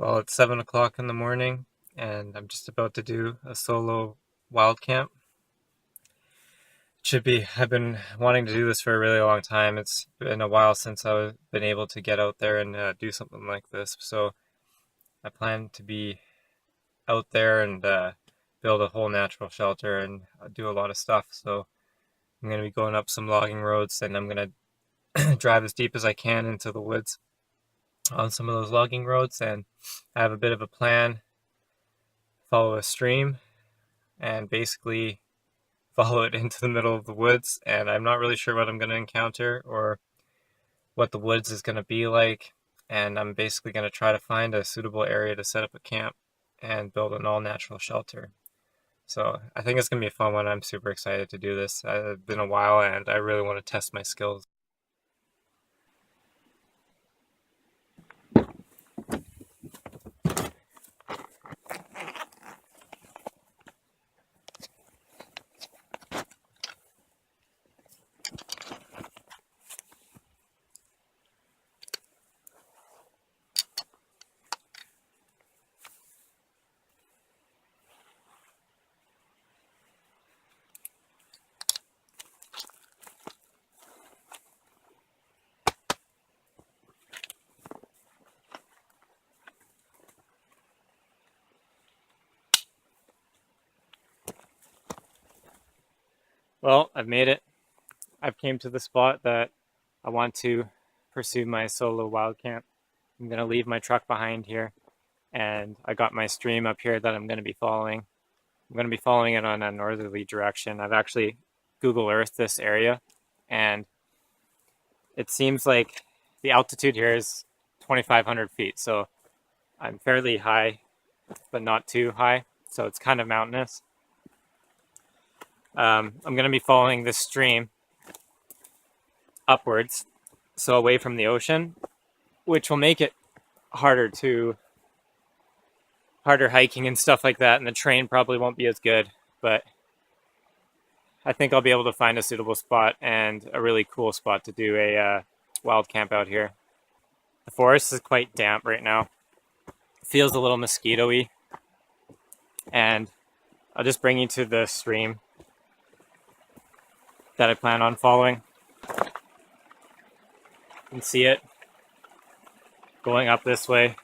Well, it's 7 o'clock in the morning, and I'm just about to do a solo wild camp. I've been wanting to do this for a really long time. It's been a while since I've been able to get out there and do something like this. So I plan to be out there and build a whole natural shelter and do a lot of stuff. So I'm going to be going up some logging roads, and I'm going to drive as deep as I can into the woods on some of those logging roads. And I have a bit of a plan: follow a stream and basically follow it into the middle of the woods. And I'm not really sure what I'm going to encounter or what the woods is going to be like. And I'm basically going to try to find a suitable area to set up a camp and build an all-natural shelter. So I think it's going to be a fun one. I'm super excited to do this. It's been a while, and I really want to test my skills. Well, I've made it. I've came to the spot that I want to pursue my solo wild camp. I'm going to leave my truck behind here, and I got my stream up here that I'm going to be following. I'm going to be following it on a northerly direction. I've actually Google Earthed this area, and it seems like the altitude here is 2,500 feet. So I'm fairly high, but not too high. So it's kind of mountainous. I'm going to be following this stream upwards, so away from the ocean, which will make it harder hiking and stuff like that, and the terrain probably won't be as good, but I think I'll be able to find a suitable spot and a really cool spot to do a wild camp out here. The forest is quite damp right now. It feels a little mosquito-y, and I'll just bring you to the stream that I plan on following. You can see it going up this way,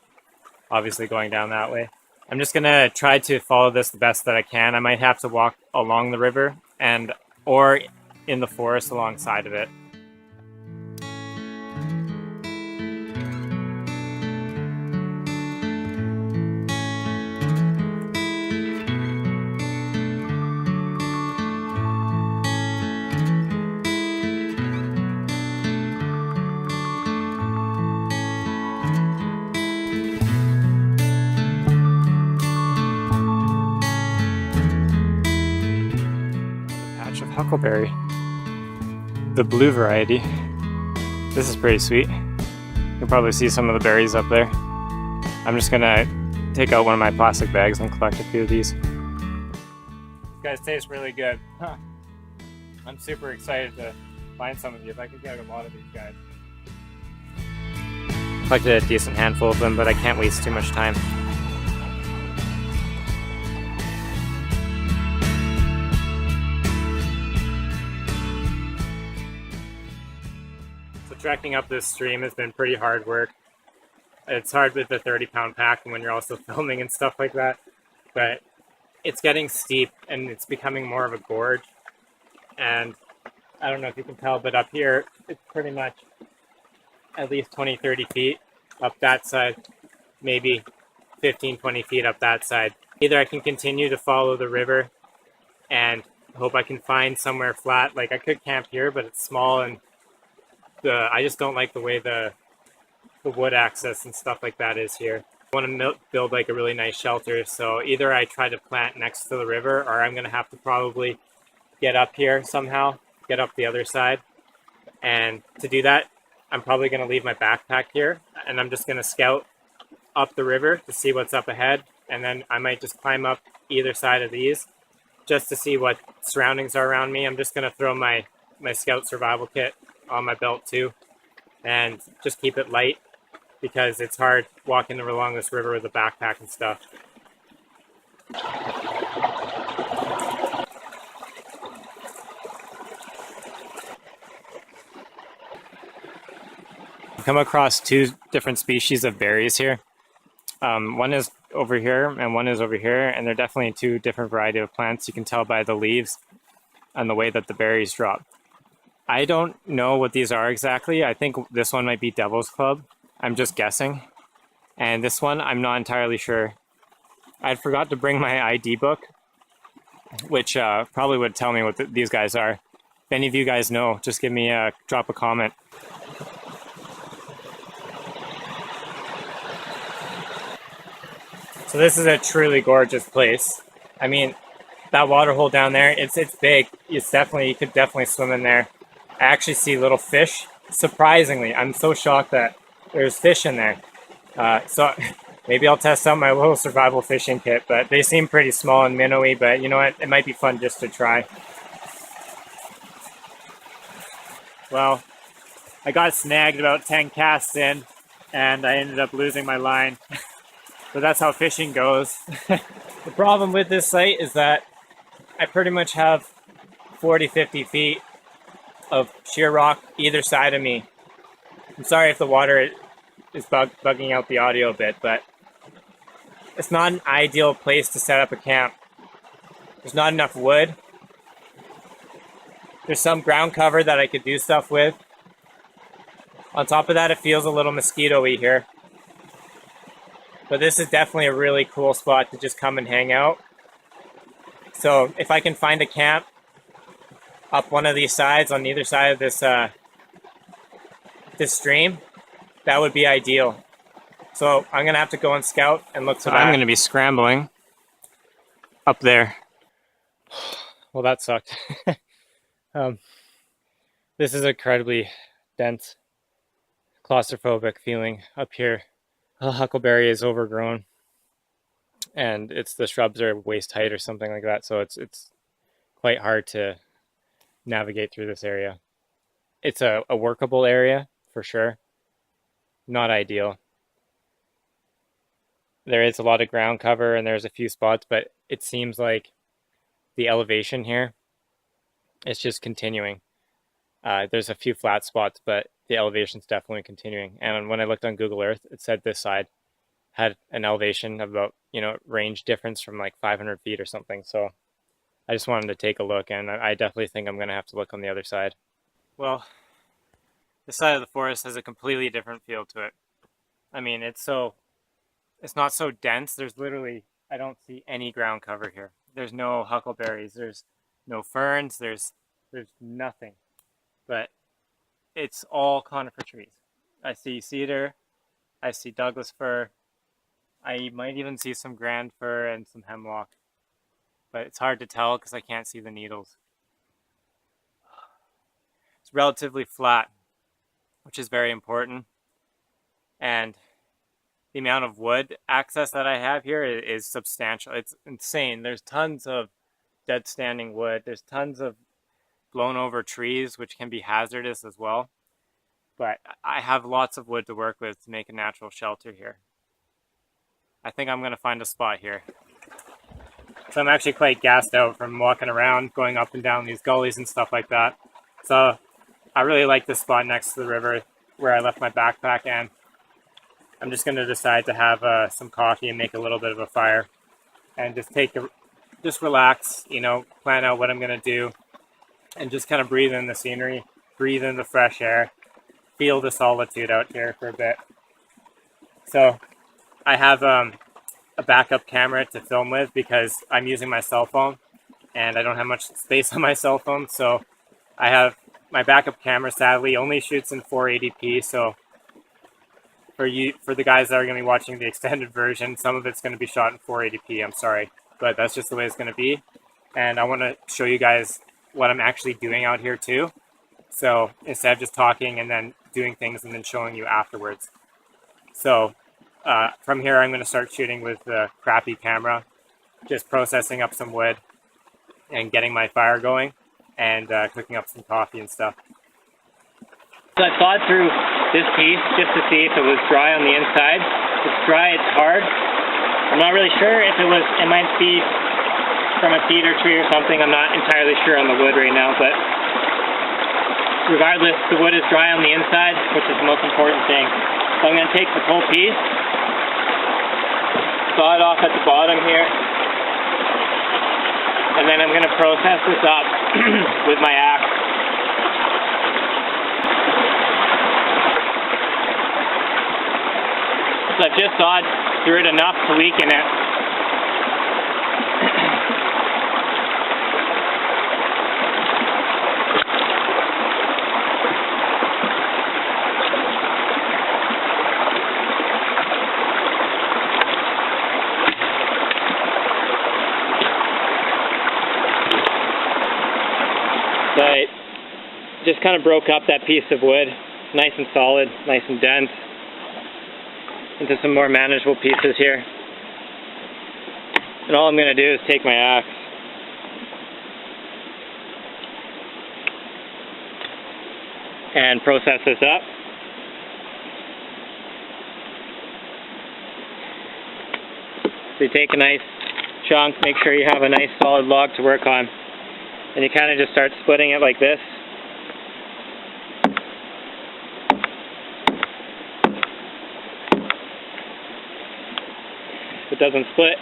obviously going down that way. I'm just gonna try to follow this the best that I can. I might have to walk along the river or in the forest alongside of it. Huckleberry, the blue variety. This is pretty sweet. You'll probably see some of the berries up there. I'm just gonna take out one of my plastic bags and collect a few of these. These guys taste really good. I'm super excited to find some of these. I could get a lot of these guys. Collected a decent handful of them, but I can't waste too much time. Trekking up this stream has been pretty hard work. It's hard with the 30-pound pack and when you're also filming and stuff like that, but it's getting steep and it's becoming more of a gorge. And I don't know if you can tell, but up here it's pretty much at least 20-30 feet up that side, maybe 15-20 feet up that side. Either I can continue to follow the river and hope I can find somewhere flat. Like I could camp here, but it's small, and I just don't like the way the wood access and stuff like that is here. I want to build like a really nice shelter, so either I try to plant next to the river, or I'm going to have to probably get up here somehow, get up the other side. And to do that, I'm probably going to leave my backpack here, and I'm just going to scout up the river to see what's up ahead, and then I might just climb up either side of these just to see what surroundings are around me. I'm just going to throw my scout survival kit on my belt too, and just keep it light, because it's hard walking along this river with a backpack and stuff. I've come across two different species of berries here. One is over here and one is over here, and they're definitely two different varieties of plants. You can tell by the leaves and the way that the berries drop. I don't know what these are exactly. I think this one might be Devil's Club. I'm just guessing. And this one, I'm not entirely sure. I forgot to bring my ID book, which probably would tell me what these guys are. If any of you guys know, just give me drop a comment. So this is a truly gorgeous place. I mean, that water hole down there, it's big. You could definitely swim in there. I actually see little fish. Surprisingly, I'm so shocked that there's fish in there. So maybe I'll test out my little survival fishing kit, but they seem pretty small and minnowy, but you know what? It might be fun just to try. Well, I got snagged about 10 casts in, and I ended up losing my line. But that's how fishing goes. The problem with this site is that I pretty much have 40-50 feet of sheer rock either side of me. I'm sorry if the water is bugging out the audio a bit, but it's not an ideal place to set up a camp. There's not enough wood. There's some ground cover that I could do stuff with. On top of that, it feels a little mosquito-y here. But this is definitely a really cool spot to just come and hang out. So if I can find a camp up one of these sides on either side of this this stream, that would be ideal. So I'm gonna have to go and scout and look for that. I'm gonna be scrambling up there. Well, that sucked. This is incredibly dense, claustrophobic feeling up here. The huckleberry is overgrown, and the shrubs are waist height or something like that, so it's quite hard to navigate through this area. It's a workable area for sure, not ideal. There is a lot of ground cover and there's a few spots, but it seems like the elevation here is just continuing. There's a few flat spots, but the elevation's definitely continuing. And when I looked on Google Earth, it said this side had an elevation of about, range difference from like 500 feet or something. So I just wanted to take a look, and I definitely think I'm going to have to look on the other side. Well, this side of the forest has a completely different feel to it. I mean, it's not so dense. There's literally, I don't see any ground cover here. There's no huckleberries. There's no ferns. There's nothing. But it's all conifer trees. I see cedar, I see Douglas fir, I might even see some grand fir and some hemlock. But it's hard to tell because I can't see the needles. It's relatively flat, which is very important. And the amount of wood access that I have here is substantial. It's insane. There's tons of dead standing wood. There's tons of blown over trees, which can be hazardous as well. But I have lots of wood to work with to make a natural shelter here. I think I'm going to find a spot here. So I'm actually quite gassed out from walking around, going up and down these gullies and stuff like that. So I really like this spot next to the river where I left my backpack, and I'm just going to decide to have some coffee and make a little bit of a fire and just relax, plan out what I'm going to do, and just kind of breathe in the scenery, breathe in the fresh air, feel the solitude out here for a bit. So I have a backup camera to film with because I'm using my cell phone and I don't have much space on my cell phone. So I have my backup camera, sadly, only shoots in 480p. So for the guys that are going to be watching the extended version, some of it's going to be shot in 480p. I'm sorry, but that's just the way it's going to be. And I want to show you guys what I'm actually doing out here too. So instead of just talking and then doing things and then showing you afterwards. So from here, I'm going to start shooting with the crappy camera, just processing up some wood and getting my fire going and cooking up some coffee and stuff. So I sawed through this piece just to see if it was dry on the inside. It's dry, it's hard. I'm not really sure if it might be from a cedar tree or something. I'm not entirely sure on the wood right now, but regardless, the wood is dry on the inside, which is the most important thing. So I'm going to take this whole piece, saw it off at the bottom here, and then I'm going to process this up with my axe. So I've just sawed through it enough to weaken it. So I just kind of broke up that piece of wood, nice and solid, nice and dense, into some more manageable pieces here. And all I'm going to do is take my axe and process this up. So you take a nice chunk, make sure you have a nice solid log to work on. And you kind of just start splitting it like this. If it doesn't split,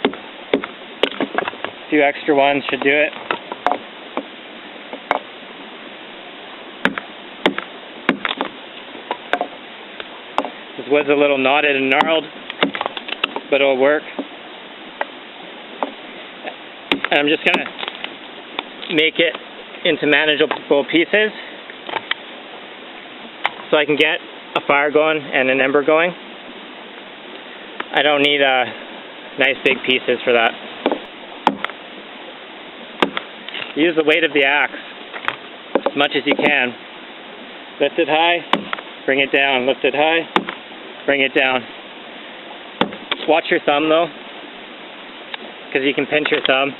a few extra ones should do it. This wood's a little knotted and gnarled, but it'll work. And I'm just going to make it into manageable pieces so I can get a fire going and an ember going. I don't need nice big pieces for that. Use the weight of the axe as much as you can. Lift it high, bring it down. Lift it high, bring it down. Watch your thumb though, because you can pinch your thumb.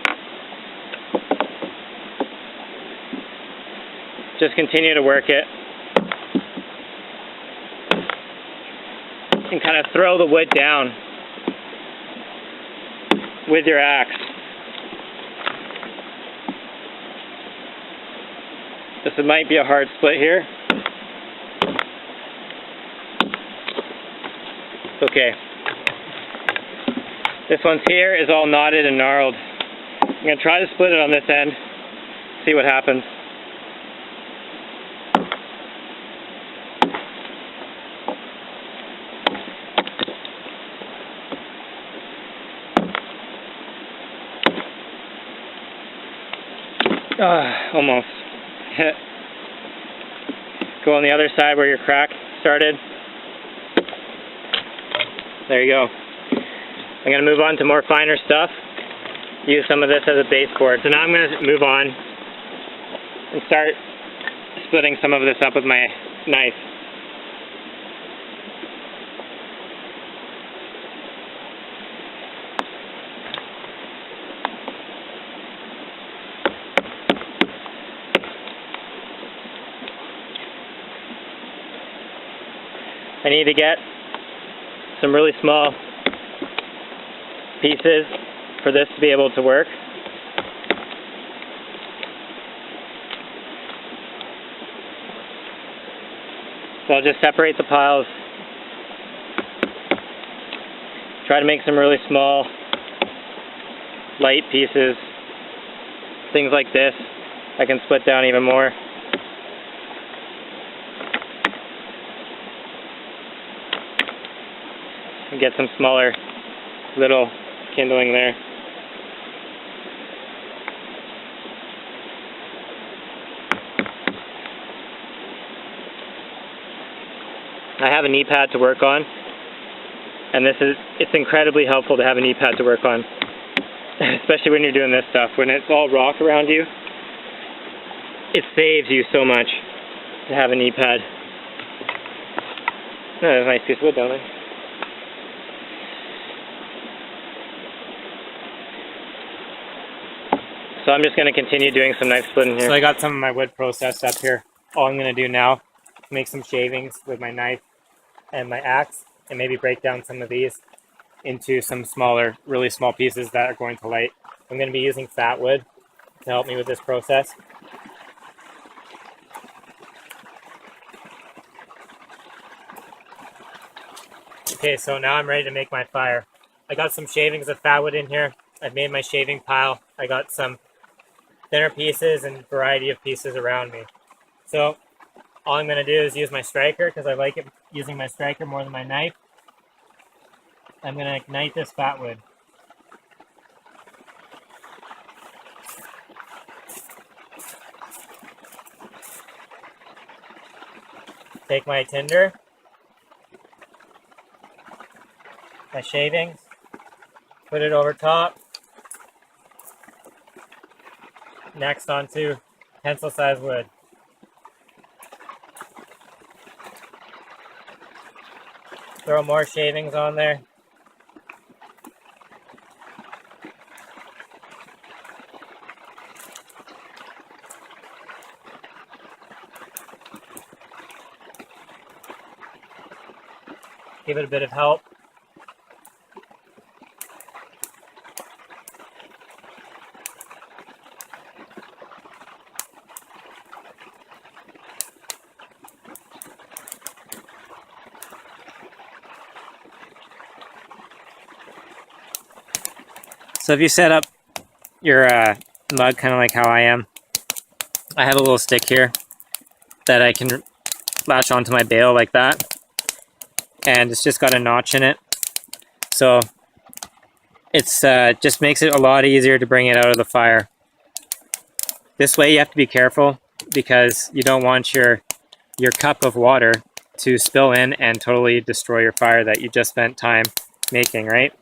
Just continue to work it and kind of throw the wood down with your axe. This might be a hard split here. It's okay. This one's here is all knotted and gnarled. I'm going to try to split it on this end, see what happens. Almost. Go on the other side where your crack started. There you go. I'm going to move on to more finer stuff. Use some of this as a baseboard. So now I'm going to move on and start splitting some of this up with my knife. I need to get some really small pieces for this to be able to work. So I'll just separate the piles. Try to make some really small, light pieces. Things like this, I can split down even more. And get some smaller little kindling there. I have a knee pad to work on, and it's incredibly helpful to have a knee pad to work on, especially when you're doing this stuff. When it's all rock around you, it saves you so much to have a knee pad. Oh, there's a nice piece of wood down there. So I'm just going to continue doing some knife splitting here. So I got some of my wood processed up here. All I'm going to do now, I'm make some shavings with my knife and my axe, and maybe break down some of these into some smaller, really small pieces that are going to light. I'm going to be using fat wood to help me with this process. Okay, so now I'm ready to make my fire. I got some shavings of fat wood in here. I've made my shaving pile. I got some thinner pieces and variety of pieces around me. So all I'm going to do is use my striker, because I like it using my striker more than my knife. I'm going to ignite this fat wood. Take my tinder, my shavings, put it over top. Next onto pencil size wood. Throw more shavings on there. Give it a bit of help. So if you set up your mug kind of like how I am, I have a little stick here that I can latch onto my bale like that, and it's just got a notch in it, so it's just makes it a lot easier to bring it out of the fire. This way you have to be careful, because you don't want your cup of water to spill in and totally destroy your fire that you just spent time making, right?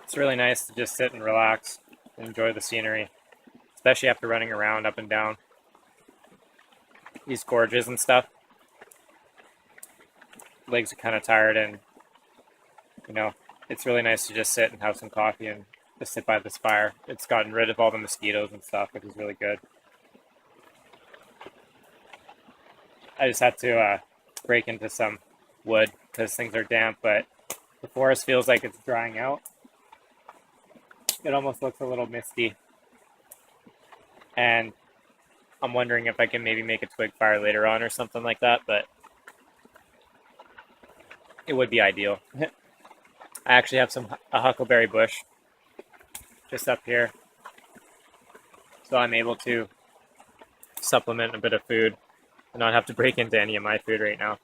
It's really nice to just sit and relax and enjoy the scenery, especially after running around up and down these gorges and stuff. Legs are kind of tired, and it's really nice to just sit and have some coffee and just sit by this fire. It's gotten rid of all the mosquitoes and stuff, which is really good. I just had to break into some wood because things are damp, but the forest feels like it's drying out. It almost looks a little misty, and I'm wondering if I can maybe make a twig fire later on or something like that, but it would be ideal. I actually have a huckleberry bush just up here, so I'm able to supplement a bit of food and not have to break into any of my food right now.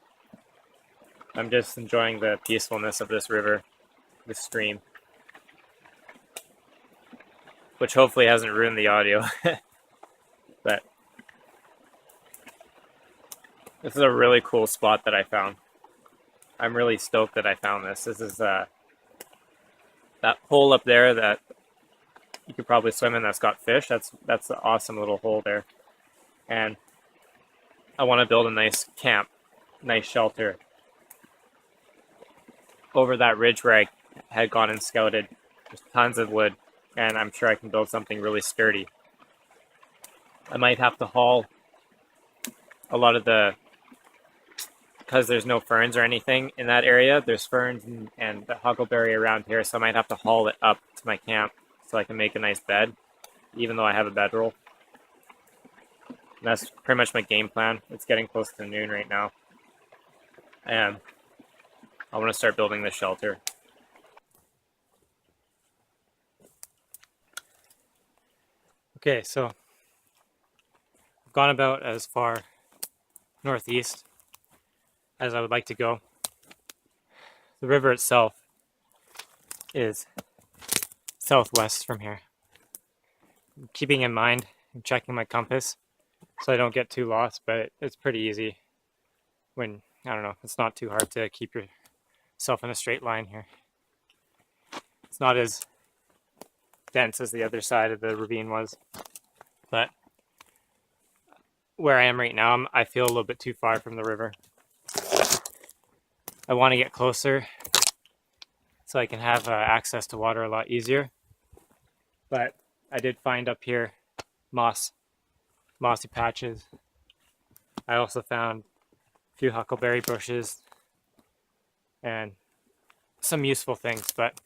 I'm just enjoying the peacefulness of this river, this stream, which hopefully hasn't ruined the audio. But this is a really cool spot that I found. I'm really stoked that I found this. This is that hole up there that you could probably swim in that's got fish. That's an awesome little hole there. And I want to build a nice camp, nice shelter over that ridge where I had gone and scouted. There's tons of wood, and I'm sure I can build something really sturdy. I might have to haul a lot of because there's no ferns or anything in that area. There's ferns and the huckleberry around here, so I might have to haul it up to my camp so I can make a nice bed, even though I have a bedroll. And that's pretty much my game plan. It's getting close to noon right now, and I want to start building this shelter. Okay, so I've gone about as far northeast as I would like to go. The river itself is southwest from here. I'm keeping in mind, I'm checking my compass so I don't get too lost, but it's pretty easy when, I don't know, it's not too hard to keep yourself in a straight line here. It's not as dense as the other side of the ravine was. But where I am right now, I feel a little bit too far from the river. I want to get closer so I can have access to water a lot easier. But I did find up here mossy patches. I also found a few huckleberry bushes and some useful things, but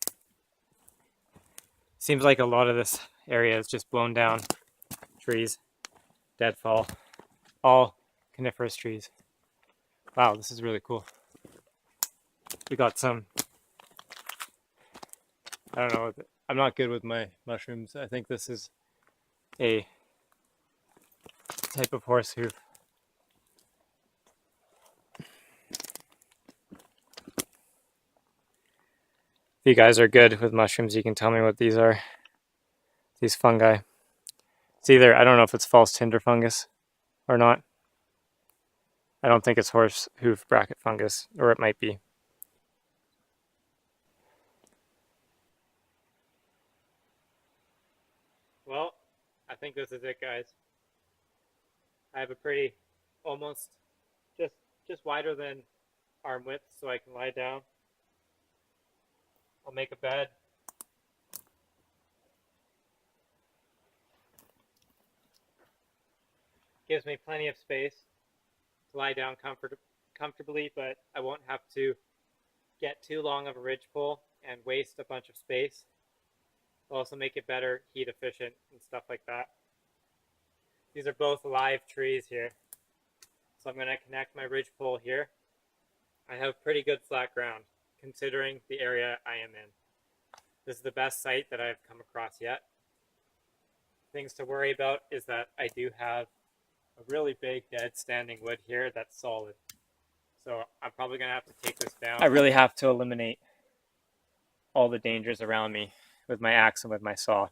seems like a lot of this area is just blown down trees, deadfall, all coniferous trees. Wow, this is really cool. We got some, I don't know, I'm not good with my mushrooms. I think this is a type of horse hoof. If you guys are good with mushrooms, you can tell me what these are. These fungi. It's either, I don't know if it's false tinder fungus or not. I don't think it's horse hoof bracket fungus, or it might be. Well, I think this is it, guys. I have a pretty, almost just wider than arm width, so I can lie down. I'll make a bed. Gives me plenty of space to lie down comfortably, but I won't have to get too long of a ridgepole and waste a bunch of space. It'll also make it better heat efficient and stuff like that. These are both live trees here. So I'm going to connect my ridgepole here. I have pretty good flat ground considering the area I am in. This is the best site that I've come across yet. Things to worry about is that I do have a really big dead standing wood here that's solid. So I'm probably going to have to take this down. I really have to eliminate all the dangers around me with my axe and with my saw.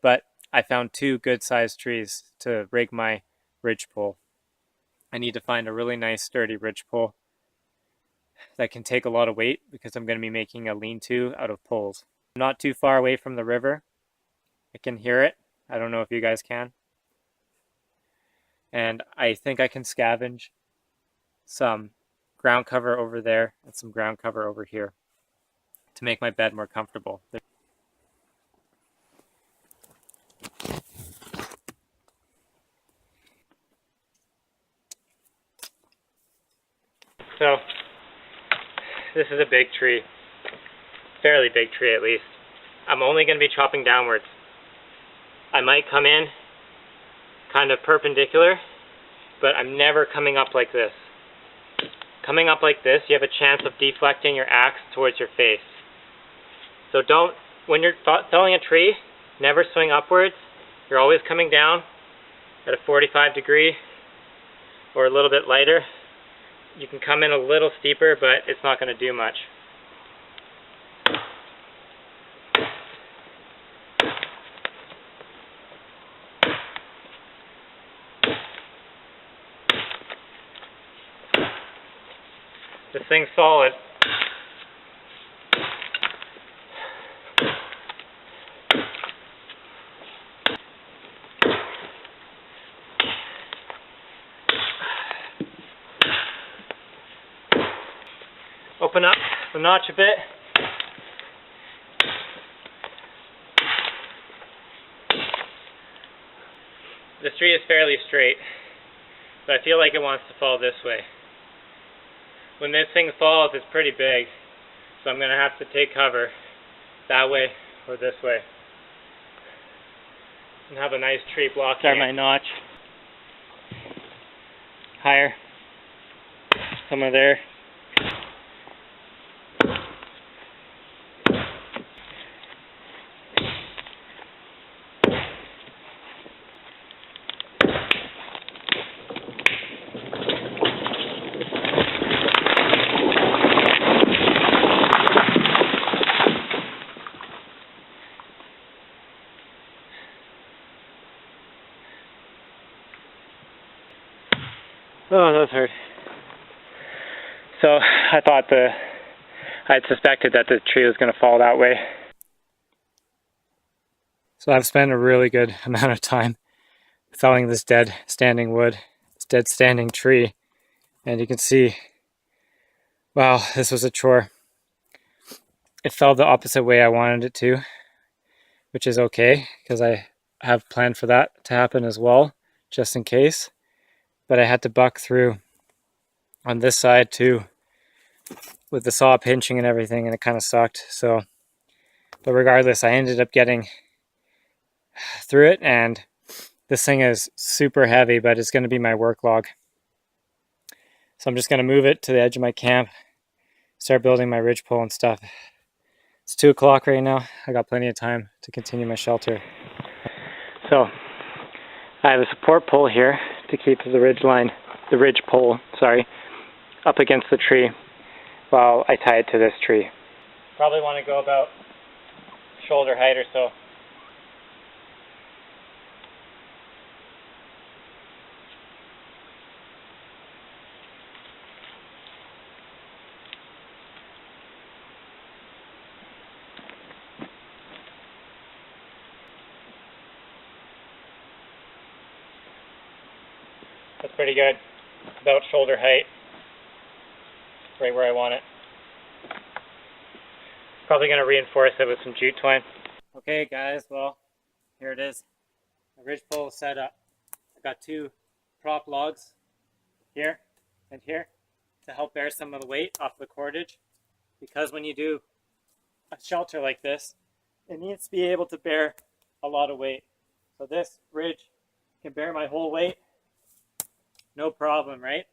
But I found two good sized trees to rig my ridgepole. I need to find a really nice sturdy ridgepole that can take a lot of weight because I'm going to be making a lean-to out of poles. I'm not too far away from the river. I can hear it. I don't know if you guys can. And I think I can scavenge some ground cover over there and some ground cover over here to make my bed more comfortable. So, this is a big tree. Fairly big tree at least. I'm only going to be chopping downwards. I might come in kind of perpendicular, but I'm never coming up like this. Coming up like this, you have a chance of deflecting your axe towards your face. So don't, when you're felling a tree, never swing upwards. You're always coming down at a 45 degree or a little bit lighter. You can come in a little steeper, but it's not going to do much. This thing's solid. Open up the notch a bit. The tree is fairly straight, but I feel like it wants to fall this way. When this thing falls, it's pretty big, so I'm going to have to take cover that way or this way. And have a nice tree block. Start my notch. Higher. Somewhere there. Oh, that was hurt. So I thought I'd suspected that the tree was going to fall that way. So I've spent a really good amount of time felling this dead standing wood, this dead standing tree, and you can see, wow, this was a chore. It fell the opposite way I wanted it to, which is okay because I have planned for that to happen as well, just in case. But I had to buck through on this side too, with the saw pinching and everything, and it kind of sucked. So, but regardless, I ended up getting through it, and this thing is super heavy, but it's going to be my work log. So I'm just going to move it to the edge of my camp, start building my ridgepole and stuff. It's 2 o'clock right now. I got plenty of time to continue my shelter. So I have a support pole here to keep the ridge pole, up against the tree while I tie it to this tree. Probably want to go about shoulder height or so. That's pretty good. About shoulder height. Right where I want it. Probably going to reinforce it with some jute twine. Okay guys, well, here it is. The ridgepole is set up. I got 2 prop logs here and here to help bear some of the weight off the cordage. Because when you do a shelter like this, it needs to be able to bear a lot of weight. So this ridge can bear my whole weight. No problem, right?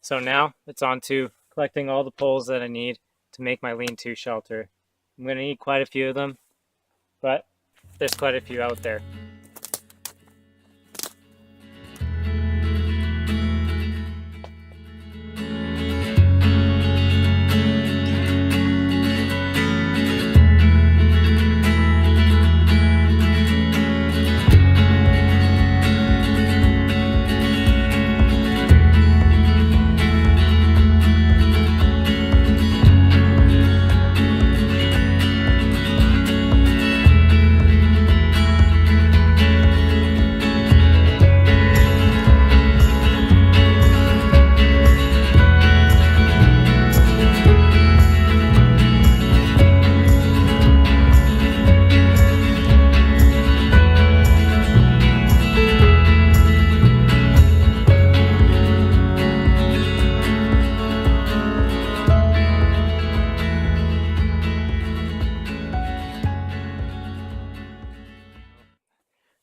So now it's on to collecting all the poles that I need to make my lean-to shelter. I'm going to need quite a few of them, but there's quite a few out there.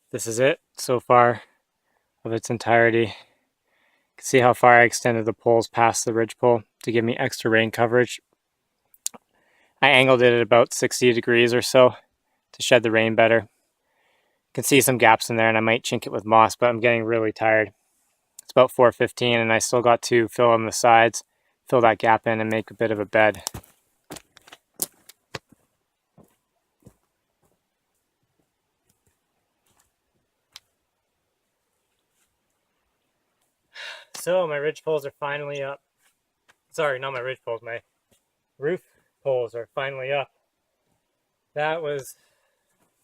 This is it so far of its entirety. You can see how far I extended the poles past the ridgepole to give me extra rain coverage. I angled it at about 60 degrees or so to shed the rain better. You can see some gaps in there and I might chink it with moss, but I'm getting really tired. It's about 4:15 and I still got to fill in the sides, fill that gap in and make a bit of a bed. So my ridge poles are finally up. Sorry, not my ridge poles, my roof poles are finally up. That was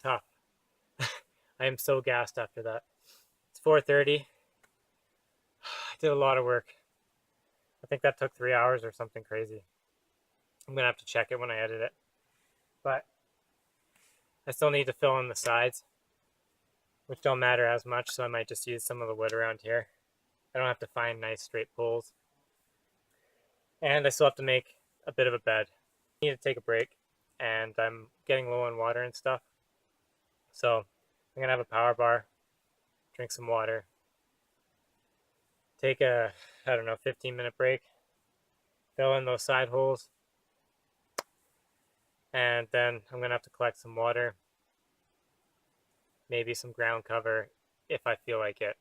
tough. I am so gassed after that. It's 4:30. I did a lot of work. I think that took 3 hours or something crazy. I'm gonna have to check it when I edit it. But I still need to fill in the sides, which don't matter as much, so I might just use some of the wood around here. I don't have to find nice straight poles. And I still have to make a bit of a bed. I need to take a break, and I'm getting low on water and stuff. So I'm gonna have a power bar, drink some water, take a, 15-minute break, fill in those side holes, and then I'm gonna have to collect some water, maybe some ground cover if I feel like it.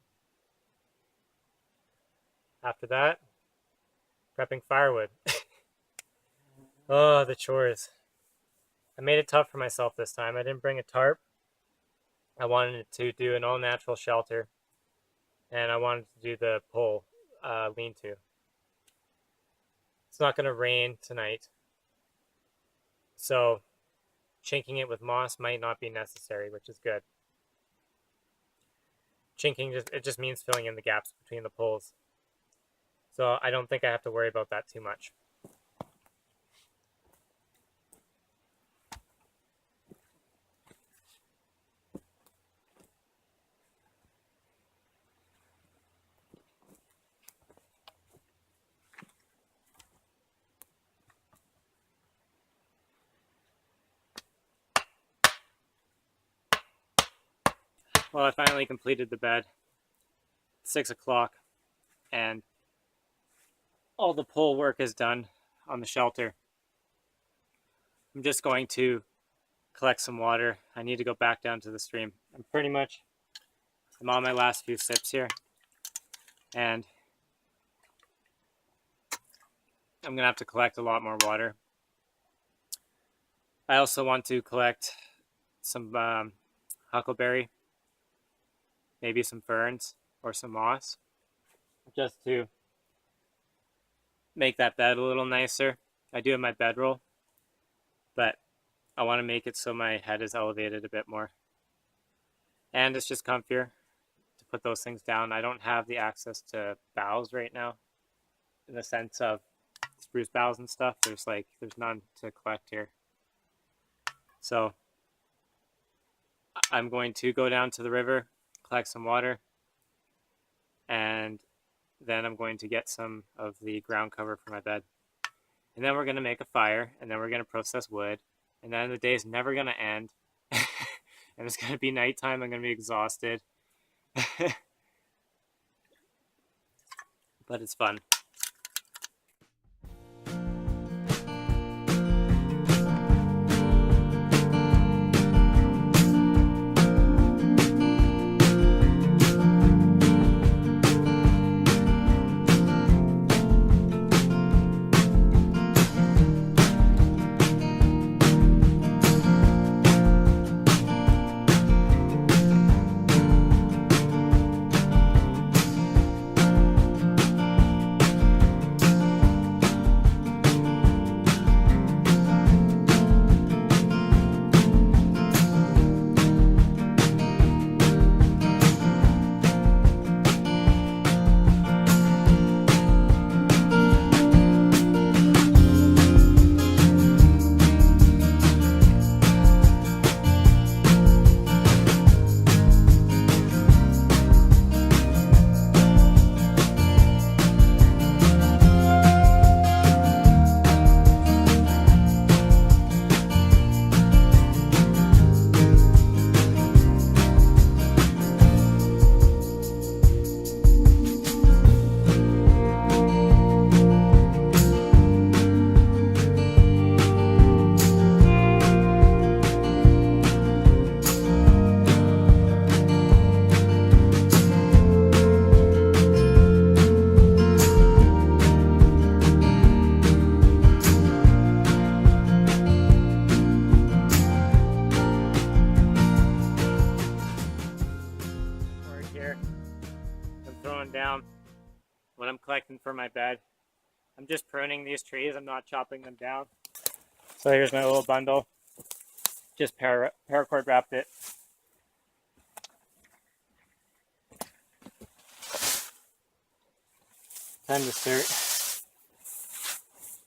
After that, prepping firewood. Oh, the chores. I made it tough for myself this time. I didn't bring a tarp. I wanted to do an all-natural shelter, and I wanted to do the pole lean-to. It's not going to rain tonight, So chinking it with moss might not be necessary, which is good. Chinking just means filling in the gaps between the poles. So I don't think I have to worry about that too much. Well, I finally completed the bed. 6 o'clock, and all the pole work is done on the shelter. I'm just going to collect some water. I need to go back down to the stream. I'm on my last few sips here, and I'm gonna have to collect a lot more water. I also want to collect some huckleberry, maybe some ferns or some moss, just to make that bed a little nicer. I do have my bedroll, but I want to make it so my head is elevated a bit more. And it's just comfier to put those things down. I don't have the access to boughs right now, in the sense of spruce boughs and stuff. There's none to collect here. So I'm going to go down to the river, collect some water, and then I'm going to get some of the ground cover for my bed. And then we're going to make a fire, and then we're going to process wood, and then the day's never going to end. And it's going to be nighttime. I'm going to be exhausted. But it's fun. Down what I'm collecting for my bed. I'm just pruning these trees. I'm not chopping them down. So here's my little bundle. Just paracord wrapped it. Time to start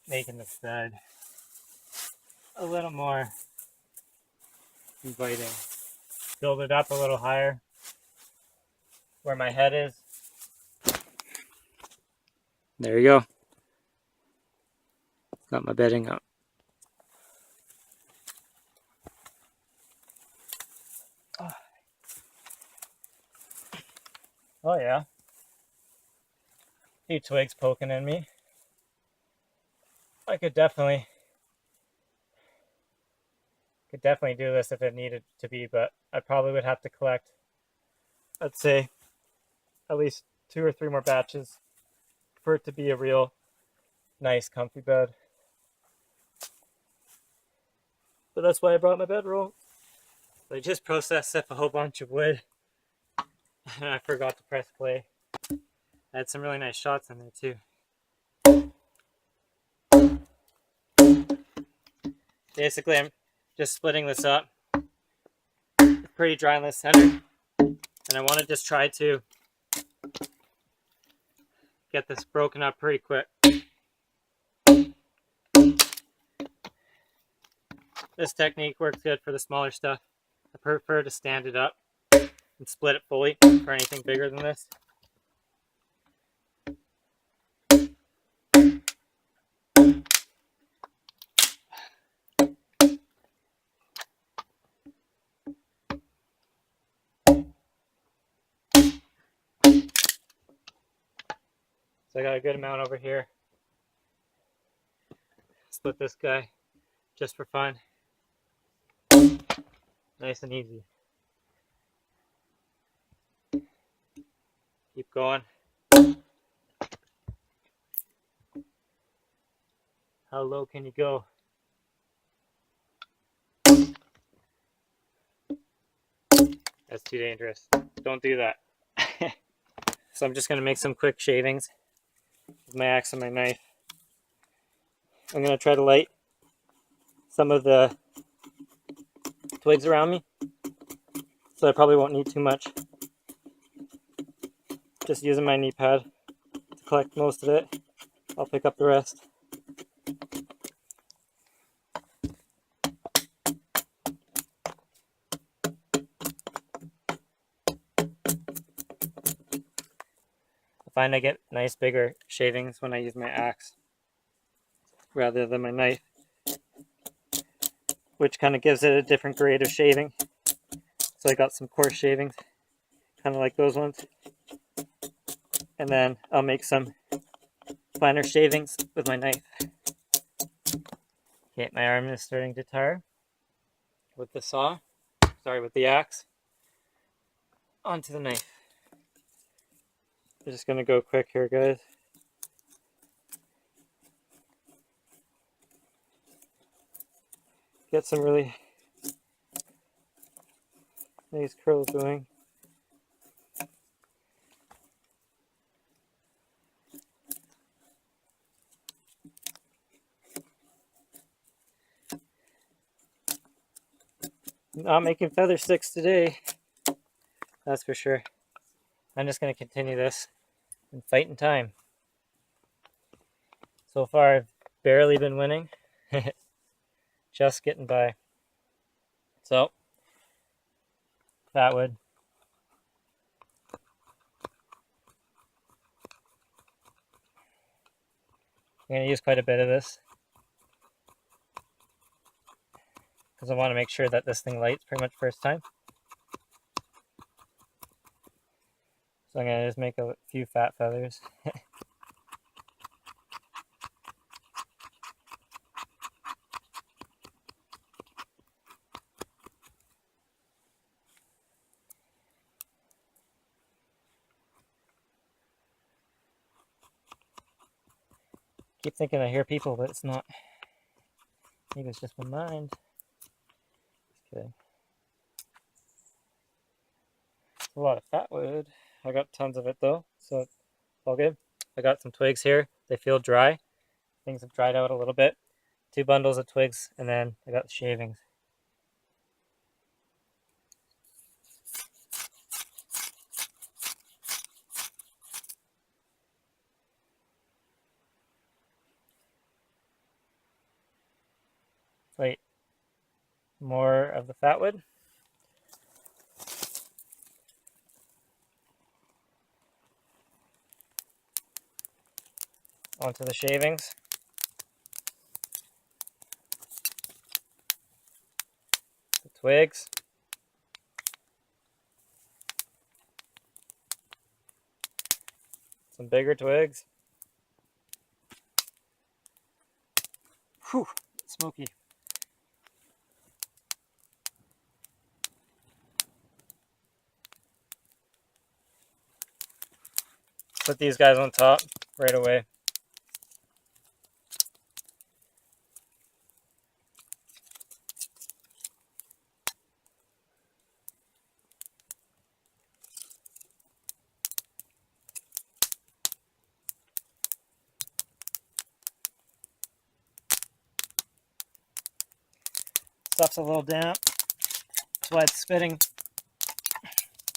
making this bed a little more inviting. Build it up a little higher where my head is. There you go. Got my bedding up. Oh yeah. Few twigs poking in me. I could definitely do this if it needed to be, but I probably would have to collect, I'd say, at least 2 or 3 more batches for it to be a real nice comfy bed. But that's why I brought my bedroll. I just processed up a whole bunch of wood and I forgot to press play. I had some really nice shots in there too. basically I'm just splitting this up. It's pretty dry in the center, and I want to just try to get this broken up pretty quick. This technique works good for the smaller stuff. I prefer to stand it up and split it fully for anything bigger than this. So I got a good amount over here. Split this guy just for fun. Nice and easy. Keep going. How low can you go? That's too dangerous. Don't do that. So I'm just going to make some quick shavings with my axe and my knife. I'm going to try to light some of the twigs around me, so I probably won't need too much. Just using my knee pad to collect most of it. I'll pick up the rest. I find I get nice bigger shavings when I use my axe rather than my knife, which kind of gives it a different grade of shaving. So I got some coarse shavings, kind of like those ones. And then I'll make some finer shavings with my knife. Okay, my arm is starting to tire with the saw, with the axe, onto the knife. I'm just going to go quick here, guys. Get some really nice curls going. Not making feather sticks today, that's for sure. I'm just going to continue this and fight in time. So far, I've barely been winning. Just getting by. So, fatwood. I'm going to use quite a bit of this because I want to make sure that this thing lights pretty much first time. So I'm going to just make a few fat feathers. Keep thinking I hear people, but it's not. Maybe it's just my mind. Just kidding. A lot of fat wood. I got tons of it though, so it's all good. I got some twigs here. They feel dry. Things have dried out a little bit. 2 bundles of twigs, and then I got the shavings. Light more of the fat wood. Onto the shavings. The twigs. Some bigger twigs. Whew, smoky. Put these guys on top right away. Stuff's a little damp. That's why it's spitting.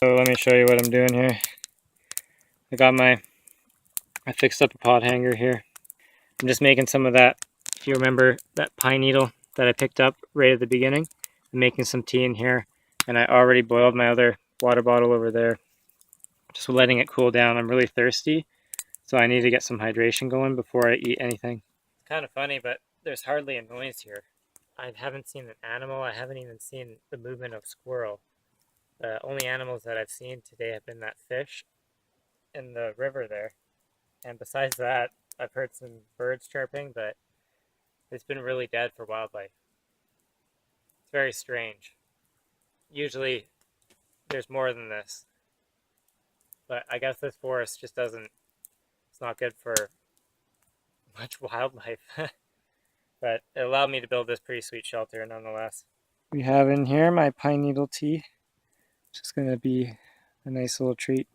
So let me show you what I'm doing here. I fixed up a pot hanger here. I'm just making some of that, if you remember that pine needle that I picked up right at the beginning. I'm making some tea in here, and I already boiled my other water bottle over there. Just letting it cool down. I'm really thirsty, so I need to get some hydration going before I eat anything. It's kind of funny, but there's hardly a noise here. I haven't seen an animal. I haven't even seen the movement of squirrel. The only animals that I've seen today have been that fish in the river there. And besides that, I've heard some birds chirping, but it's been really dead for wildlife. It's very strange. Usually there's more than this. But I guess this forest just doesn't, it's not good for much wildlife. But it allowed me to build this pretty sweet shelter nonetheless. We have in here my pine needle tea. It's just going to be a nice little treat.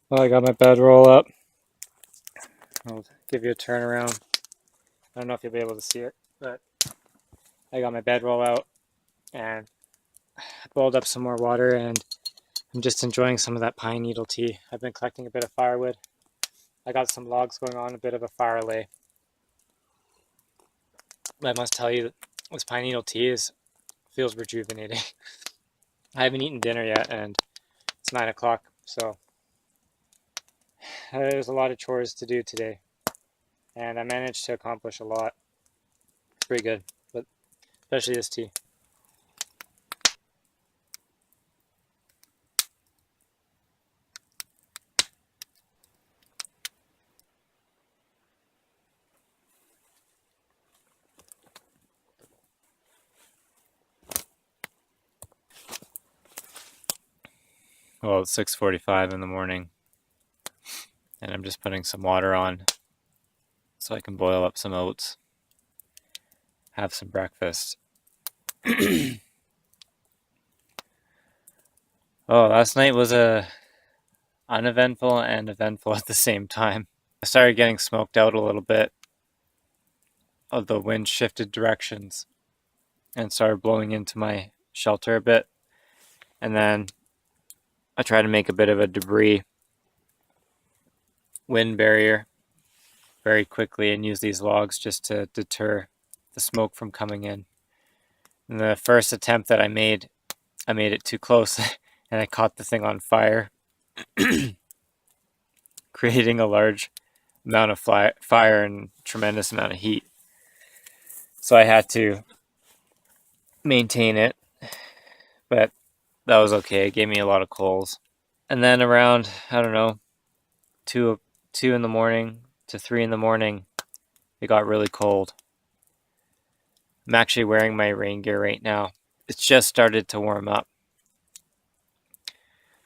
Well, I got my bedroll up. I'll give you a turn around. I don't know if you'll be able to see it, but I got my bedroll out and I boiled up some more water, and I'm just enjoying some of that pine needle tea. I've been collecting a bit of firewood. I got some logs going on, a bit of a fire lay. I must tell you, this pine needle tea feels rejuvenating. I haven't eaten dinner yet, and it's 9 o'clock, so there's a lot of chores to do today, and I managed to accomplish a lot. It's pretty good, but especially this tea. Well, it's 6:45 in the morning, and I'm just putting some water on so I can boil up some oats, have some breakfast. Oh, last night was uneventful and eventful at the same time. I started getting smoked out a little bit. The wind shifted directions and started blowing into my shelter a bit, and then I tried to make a bit of a debris wind barrier very quickly and use these logs just to deter the smoke from coming in. And the first attempt that I made it too close and I caught the thing on fire, creating a large amount of fire and tremendous amount of heat. So I had to maintain it, but that was okay. It gave me a lot of coals. And then around, I don't know, 2 in the morning to 3 in the morning, it got really cold. I'm actually wearing my rain gear right now. It's just started to warm up.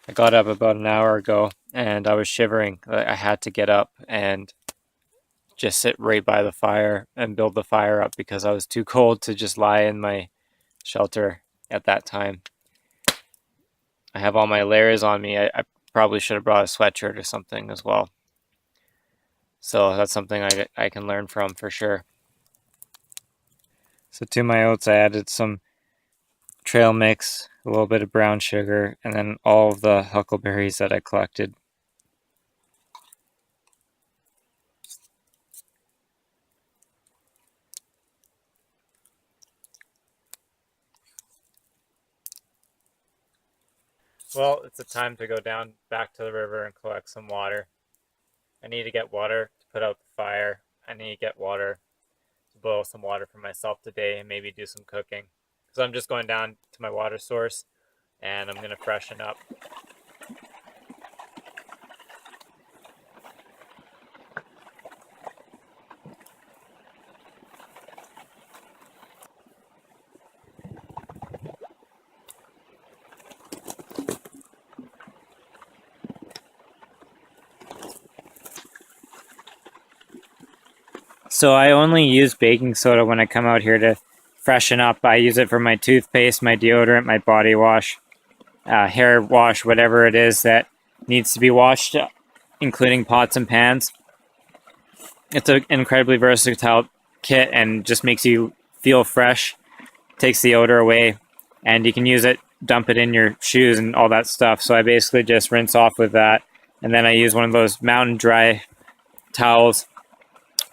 I got up about an hour ago and I was shivering. I had to get up and just sit right by the fire and build the fire up because I was too cold to just lie in my shelter at that time. I have all my layers on me. I probably should have brought a sweatshirt or something as well. So that's something I can learn from for sure. So to my oats, I added some trail mix, a little bit of brown sugar, and then all of the huckleberries that I collected. Well, it's a time to go down back to the river and collect some water. I need to get water to put out the fire. I need to get water to boil some water for myself today and maybe do some cooking. So I'm just going down to my water source and I'm going to freshen up. So I only use baking soda when I come out here to freshen up. I use it for my toothpaste, my deodorant, my body wash, hair wash, whatever it is that needs to be washed, including pots and pans. It's an incredibly versatile kit and just makes you feel fresh takes the odor away, and you can use it, dump it in your shoes and all that stuff. So I basically just rinse off with that, and then I use one of those Mountain Dry towels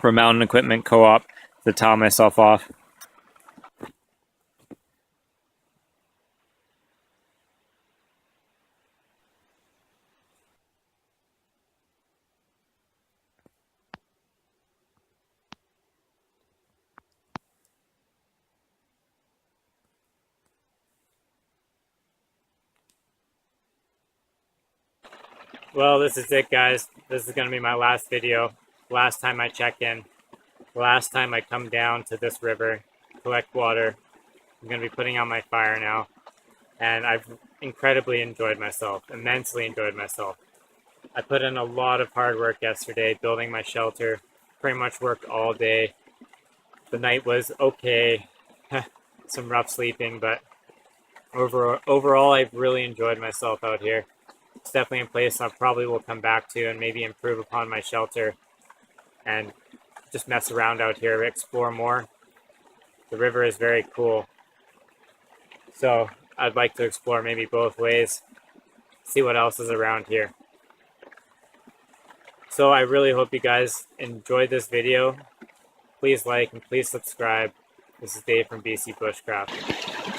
from Mountain Equipment Co-op to towel myself off. Well, this is it, guys. This is going to be my last video. Last time I check in. Last time I come down to this river, collect water. I'm going to be putting out my fire now. And I've incredibly enjoyed myself. Immensely enjoyed myself. I put in a lot of hard work yesterday building my shelter. Pretty much worked all day. The night was okay. Some rough sleeping, but overall I've really enjoyed myself out here. It's definitely a place I probably will come back to and maybe improve upon my shelter and just mess around out here, explore more. The river is very cool. So I'd like to explore maybe both ways, see what else is around here. So I really hope you guys enjoyed this video. Please like and please subscribe. This is Dave from BC Bushcraft.